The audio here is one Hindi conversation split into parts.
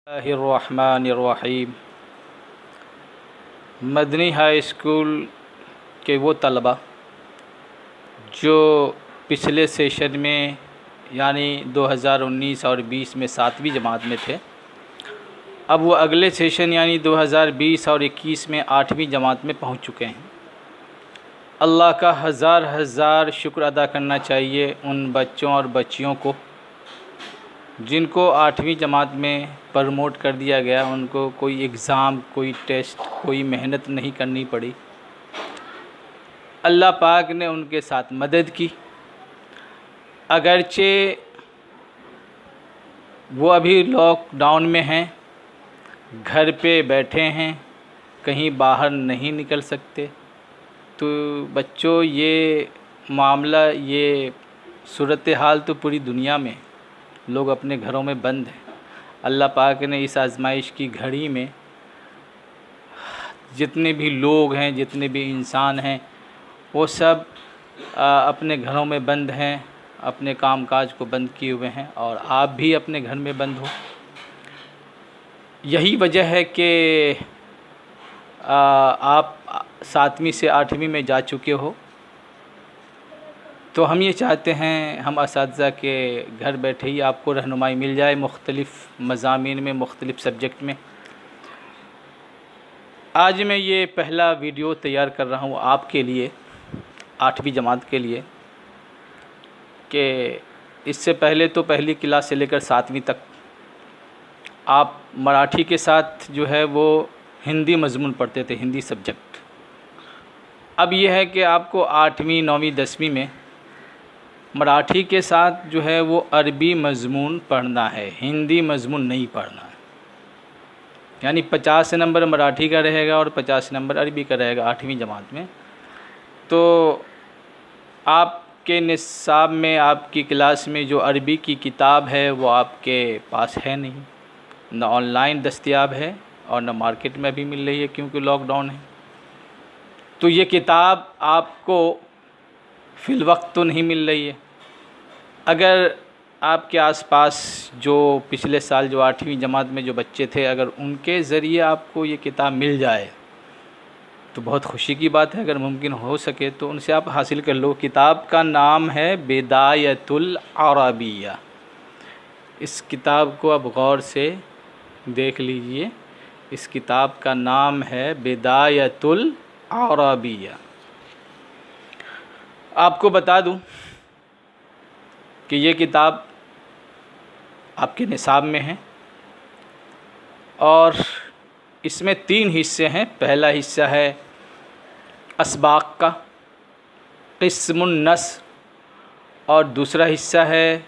बिस्मिल्लाहिर्रहमानिर्रहीम। मदनी हाई स्कूल के वो तलबा जो पिछले सेशन में यानी 2019 और 20 में 7वीं जमात में थे, अब वो अगले सेशन यानी 2020 और 21 में 8वीं जमात में पहुंच चुके हैं। अल्लाह का हज़ार शुक्र अदा करना चाहिए उन बच्चों और बच्चियों को जिनको 8वीं जमात में प्रमोट कर दिया गया। उनको कोई एग्ज़ाम, कोई टेस्ट, कोई मेहनत नहीं करनी पड़ी। अल्लाह पाक ने उनके साथ मदद की। अगरचे वो अभी लॉकडाउन में हैं, घर पे बैठे हैं, कहीं बाहर नहीं निकल सकते, तो बच्चों ये मामला, ये सूरत हाल तो पूरी दुनिया में, लोग अपने घरों में बंद हैं। अल्लाह पाक ने इस आज़माइश की घड़ी में जितने भी लोग हैं, जितने भी इंसान हैं, वो सब अपने घरों में बंद हैं, अपने कामकाज को बंद किए हुए हैं, और आप भी अपने घर में बंद हो। यही वजह है कि आप 7वीं से 8वीं में जा चुके हो, तो हम ये चाहते हैं हम असातिज़ा के घर बैठे ही आपको रहनुमाई मिल जाए मुख्तलिफ़ मज़ामीन में, मुख्तलिफ़ सब्जेक्ट में। आज मैं ये पहला वीडियो तैयार कर रहा हूँ आपके लिए, 8वीं जमात के लिए, कि इससे पहले तो पहली क्लास से लेकर 7वीं तक आप मराठी के साथ जो है वो हिंदी मज़मून पढ़ते थे, हिंदी सब्जेक्ट। अब ये है कि आपको 8वीं, 9वीं, 10वीं में मराठी के साथ जो है वो अरबी मज़मून पढ़ना है, हिंदी मज़मून नहीं पढ़ना है। यानी 50 नंबर मराठी का रहेगा और 50 नंबर अरबी का रहेगा 8वीं जमात में। तो आपके निसाब में, आपकी क्लास में जो अरबी की किताब है वो आपके पास है नहीं, न ऑनलाइन दस्तयाब है और न मार्केट में भी मिल रही है क्योंकि लॉकडाउन है। तो ये किताब आपको फ़िल वक्त तो नहीं मिल रही है। अगर आपके आसपास जो पिछले साल जो 8वीं जमात में जो बच्चे थे, अगर उनके ज़रिए आपको ये किताब मिल जाए तो बहुत खुशी की बात है। अगर मुमकिन हो सके तो उनसे आप हासिल कर लो। किताब का नाम है बिदायतुल अरबिया। इस किताब को आप गौर से देख लीजिए। इस किताब का नाम है बिदायतुल अरबिया। आपको बता दूं कि ये किताब आपके निसाब में है और इसमें 3 हिस्से हैं। पहला हिस्सा है असबाक का, क़िस्मुन नस्र, और दूसरा हिस्सा है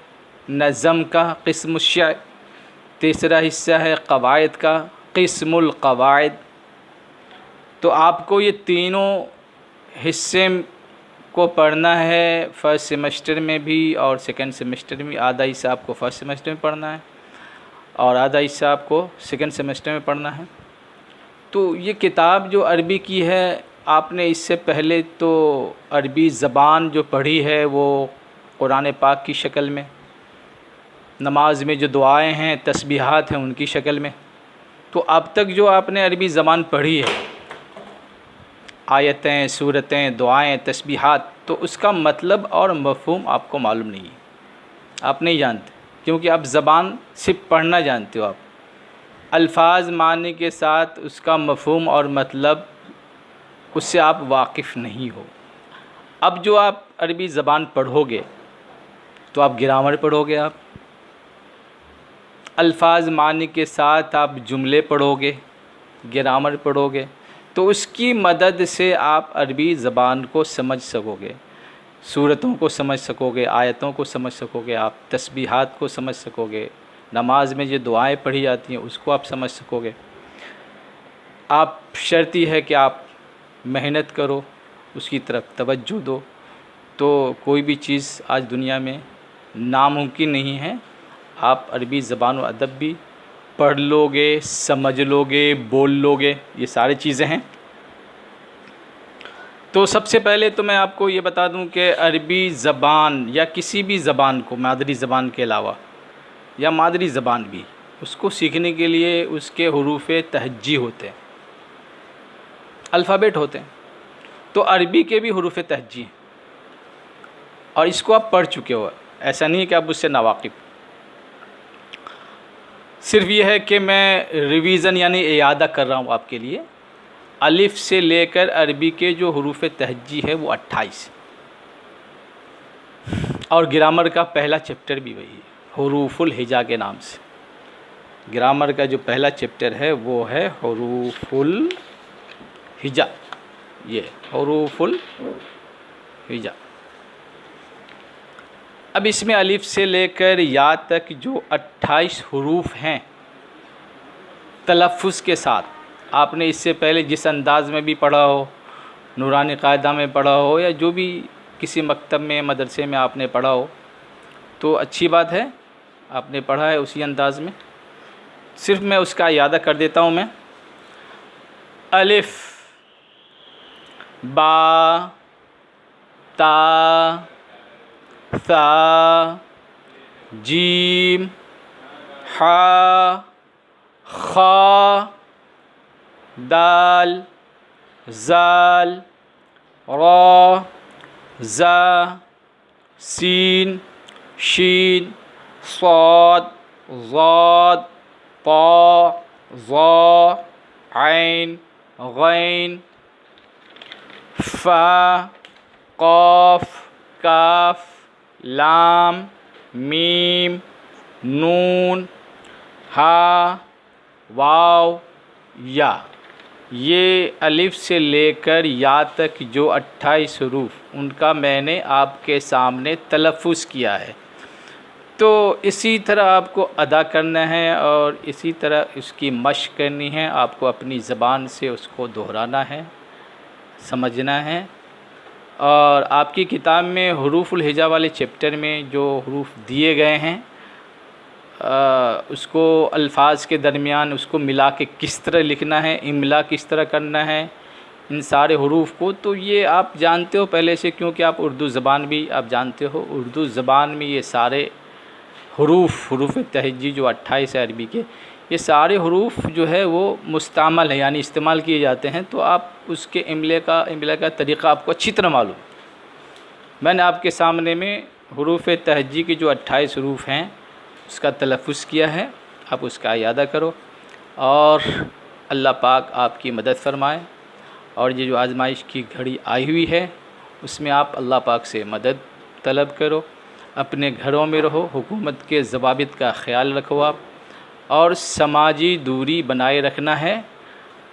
नज़म का, क़िस्मुश शअर। तीसरा हिस्सा है क़वाइद का, क़िस्मुल क़वाइद। तो आपको ये तीनों हिस्से को पढ़ना है फ़र्स्ट सेमेस्टर में भी और सेकंड सेमेस्टर में। आधा हिस्सा आपको फ़र्स्ट सेमेस्टर में पढ़ना है और आधा हिस्सा आपको सेकंड सेमेस्टर में पढ़ना है। तो ये किताब जो अरबी की है, आपने इससे पहले तो अरबी ज़बान जो पढ़ी है वो कुरान पाक की शक्ल में, नमाज में जो दुआएं हैं, तस्बीहात हैं, उनकी शक्ल में। तो अब तक जो आपने अरबी ज़बान पढ़ी है, आयतें, सूरतें, दुआएं, तस्बीहात, तो उसका मतलब और मफ़हूम आपको मालूम नहीं है, आप नहीं जानते, क्योंकि आप ज़बान सिर्फ पढ़ना जानते हो। आप अल्फाज मानने के साथ उसका मफ़हूम और मतलब उससे आप वाकिफ़ नहीं हो। अब जो आप अरबी ज़बान पढ़ोगे तो आप ग्रामर पढ़ोगे, आप अल्फाज मानने के साथ आप जुमले पढ़ोगे, ग्रामर पढ़ोगे, तो उसकी मदद से आप अरबी ज़बान को समझ सकोगे, सूरतों को समझ सकोगे, आयतों को समझ सकोगे, आप तस्बीहात को समझ सकोगे, नमाज में जो दुआएं पढ़ी जाती हैं उसको आप समझ सकोगे। आप शर्ती है कि आप मेहनत करो, उसकी तरफ तवज्जो दो, तो कोई भी चीज़ आज दुनिया में नामुमकिन नहीं है। आप अरबी ज़बान व अदब भी पढ़ लोगे, समझ लोगे, बोल लोगे, ये सारी चीज़ें हैं। तो सबसे पहले तो मैं आपको ये बता दूं कि अरबी ज़बान या किसी भी ज़बान को, मादरी ज़बान के अलावा या मादरी ज़बान भी, उसको सीखने के लिए उसके हुरूफ़ तहज्जी होते हैं, अल्फ़ाबेट होते हैं। तो अरबी के भी हुरूफ़ तहज्जी हैं और इसको आप पढ़ चुके हो, ऐसा नहीं है कि आप उससे नावाकिफ़। सिर्फ ये है कि मैं रिवीज़न यानी इयादा कर रहा हूँ आपके लिए। अलिफ से लेकर अरबी के जो हुरूफ़ तहज्जी है वो 28, और ग्रामर का पहला चैप्टर भी वही है, हुरूफ़ुल हिजा के नाम से। ग्रामर का जो पहला चैप्टर है वो है हुरूफ़ुल हिजा, ये हुरूफ़ुल हिजा। अब इसमें अलिफ से लेकर या तक जो 28 हुरूफ हैं तलफ़्फ़ुज़ के साथ, आपने इससे पहले जिस अंदाज़ में भी पढ़ा हो, नूरानी कायदा में पढ़ा हो या जो भी किसी मकतब में मदरसे में आपने पढ़ा हो, तो अच्छी बात है, आपने पढ़ा है उसी अंदाज़ में। सिर्फ मैं उसका यादा कर देता हूँ मैं। अलिफ, बा, ता, सा, जीम, हा, खा, दाल, जाल, रा, ज़ा, सीन, शीन, स्वाद, ज़ाद, ता, ज़ा, ऐन, गैन, फ़ा, क़ाफ़, काफ, लाम, मीम, नून, हा, वाव, या। ये अलिफ से लेकर या तक जो 28 हुरूफ, उनका मैंने आपके सामने तलफ़्फ़ुज़ किया है। तो इसी तरह आपको अदा करना है और इसी तरह उसकी मश्क करनी है। आपको अपनी ज़बान से उसको दोहराना है, समझना है। और आपकी किताब में हुरूफ़ुल हिजा वाले चैप्टर में जो हुरूफ दिए गए हैं, उसको अल्फाज के दरमियान उसको मिला के किस तरह लिखना है, इमला किस तरह करना है इन सारे हुरूफ को, तो ये आप जानते हो पहले से, क्योंकि आप उर्दू ज़बान भी आप जानते हो। उर्दू ज़बान में ये सारे हुरूफ़ तहज्जी जो 28 है अरबी के, ये सारे हुरूफ जो है वो मुस्तामल है, यानी इस्तेमाल किए जाते हैं। तो आप उसके इमला का तरीक़ा आपको अच्छी तरह मालूम। मैंने आपके सामने में हुरूफ़ तहज्जी की जो 28 हुरूफ हैं उसका तलफ़्फ़ुज़ किया है, आप उसका यादा करो और अल्लाह पाक आपकी मदद फ़रमाए। और ये जो आज़माइश की घड़ी आई हुई है उसमें आप अल्लाह पाक से मदद तलब करो, अपने घरों में रहो, हुकूमत के ज़वाबित का ख़याल रखो आप, और समाजी दूरी बनाए रखना है।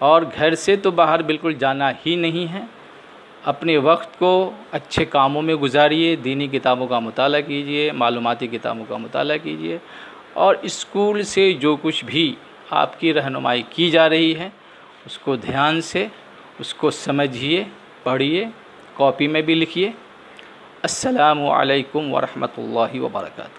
और घर से तो बाहर बिल्कुल जाना ही नहीं है। अपने वक्त को अच्छे कामों में गुजारिए, दीनी किताबों का मुताला कीजिए, मालूमाती किताबों का मुताला कीजिए, और स्कूल से जो कुछ भी आपकी रहनुमाई की जा रही है उसको ध्यान से उसको समझिए, पढ़िए, कॉपी में भी लिखिए। अस्सलामु अलैकुम व रहमतुल्लाहि व बरकातुहू।